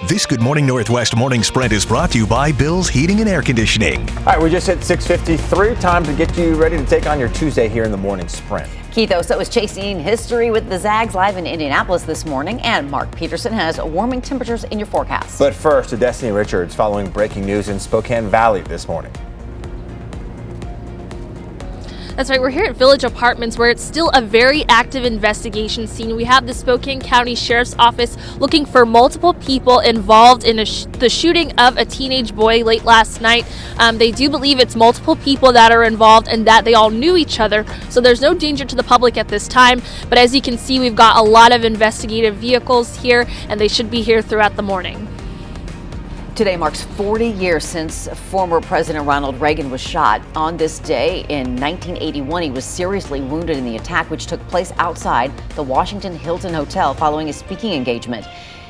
This Good Morning Northwest morning sprint is brought to you by Bill's Heating and Air Conditioning. All right, we just hit 6:53. Time to get you ready to take on your Tuesday here in the morning sprint. Keith Oso is chasing history with the Zags live in Indianapolis this morning, and Mark Peterson has warming temperatures in your forecast. But first, to Destiny Richards following breaking news in Spokane Valley this morning. That's right, we're here at Village Apartments where it's still a very active investigation scene. We have the Spokane County Sheriff's Office looking for multiple people involved in the shooting of a teenage boy late last night. They do believe it's multiple people that are involved and that they all knew each other, so there's no danger to the public at this time. But as you can see, we've got a lot of investigative vehicles here, and they should be here throughout the morning. Today marks 40 years since former President Ronald Reagan was shot. On this day in 1981, he was seriously wounded in the attack, which took place outside the Washington Hilton Hotel following a speaking engagement.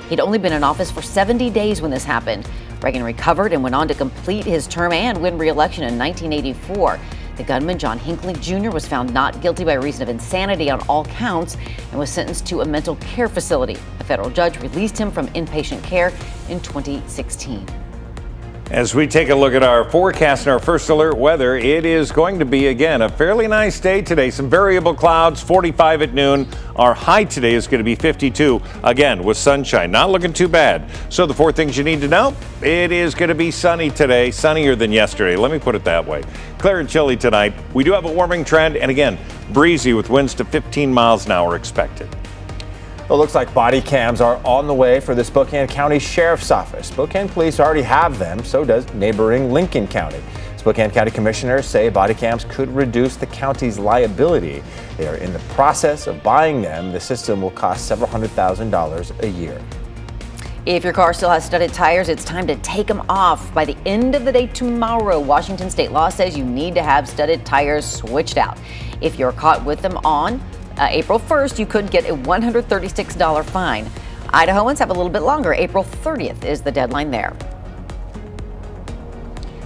He'd only been in office for 70 days when this happened. Reagan recovered and went on to complete his term and win re-election in 1984. The gunman, John Hinckley Jr., was found not guilty by reason of insanity on all counts and was sentenced to a mental care facility. A federal judge released him from inpatient care in 2016. As we take a look at our forecast and our first alert weather, it is going to be, again, a fairly nice day today. Some variable clouds, 45 at noon. Our high today is going to be 52, again, with sunshine. Not looking too bad. So the four things you need to know, it is going to be sunny today, sunnier than yesterday. Let me put it that way. Clear and chilly tonight. We do have a warming trend, and again, breezy with winds to 15 miles an hour expected. Well, it looks like body cams are on the way for the Spokane County Sheriff's Office. Spokane police already have them, so does neighboring Lincoln County. Spokane County commissioners say body cams could reduce the county's liability. They are in the process of buying them. The system will cost several $100,000 a year. If your car still has studded tires, it's time to take them off. By the end of the day tomorrow, Washington state law says you need to have studded tires switched out. If you're caught with them on April 1st, you could get a $136 fine. Idahoans have a little bit longer. April 30th is the deadline there.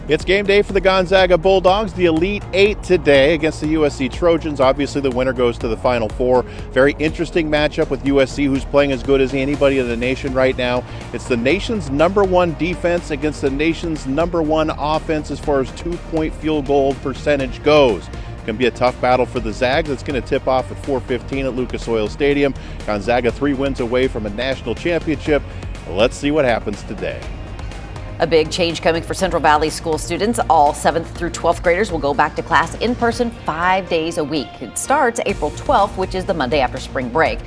It's game day for the Gonzaga Bulldogs, the Elite Eight today against the USC Trojans. Obviously, the winner goes to the Final Four. Very interesting matchup with USC, who's playing as good as anybody in the nation right now. It's the nation's #1 defense against the nation's #1 offense as far as two-point field goal percentage goes. Going to be a tough battle for the Zags. It's going to tip off at 4:15 at Lucas Oil Stadium. Gonzaga 3 wins away from a national championship. Let's see what happens today. A big change coming for Central Valley school students. All 7th through 12th graders will go back to class in person 5 days a week. It starts April 12th, which is the Monday after spring break.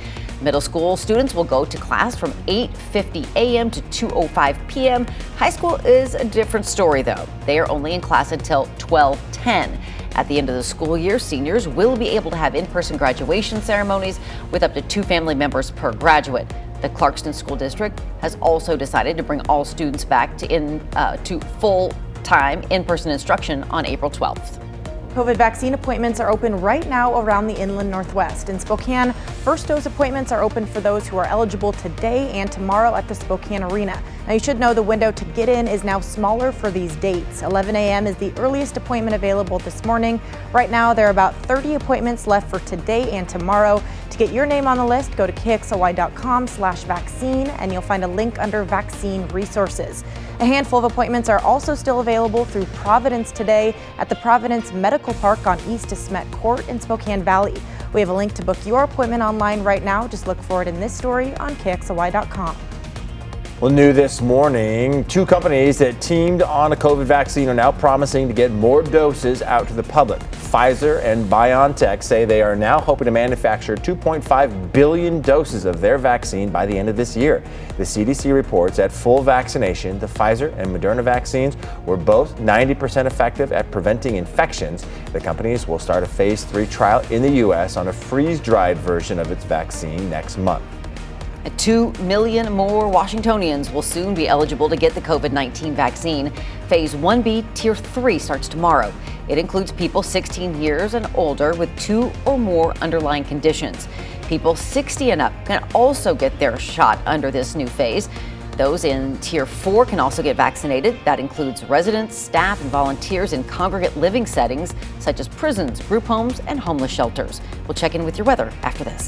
Middle school students will go to class from 8:50 a.m. to 2:05 p.m. High school is a different story, though. They are only in class until 12:10. At the end of the school year, seniors will be able to have in-person graduation ceremonies with up to 2 family members per graduate. The Clarkston School District has also decided to bring all students back to full-time in-person instruction on April 12th. COVID vaccine appointments are open right now around the Inland Northwest. In Spokane, first dose appointments are open for those who are eligible today and tomorrow at the Spokane Arena. Now, you should know the window to get in is now smaller for these dates. 11 a.m. is the earliest appointment available this morning. Right now, there are about 30 appointments left for today and tomorrow. To get your name on the list, go to kxly.com/vaccine and you'll find a link under vaccine resources. A handful of appointments are also still available through Providence today at the Providence Medical Park on East Desmet Court in Spokane Valley. We have a link to book your appointment online right now. Just look for it in this story on kxly.com. Well, new this morning, 2 companies that teamed on a COVID vaccine are now promising to get more doses out to the public. Pfizer and BioNTech say they are now hoping to manufacture 2.5 billion doses of their vaccine by the end of this year. The CDC reports at full vaccination, the Pfizer and Moderna vaccines were both 90% effective at preventing infections. The companies will start a phase 3 trial in the U.S. on a freeze-dried version of its vaccine next month. 2 million more Washingtonians will soon be eligible to get the COVID-19 vaccine. Phase 1B Tier 3 starts tomorrow. It includes people 16 years and older with 2 or more underlying conditions. People 60 and up can also get their shot under this new phase. Those in Tier 4 can also get vaccinated. That includes residents, staff, and volunteers in congregate living settings such as prisons, group homes, and homeless shelters. We'll check in with your weather after this.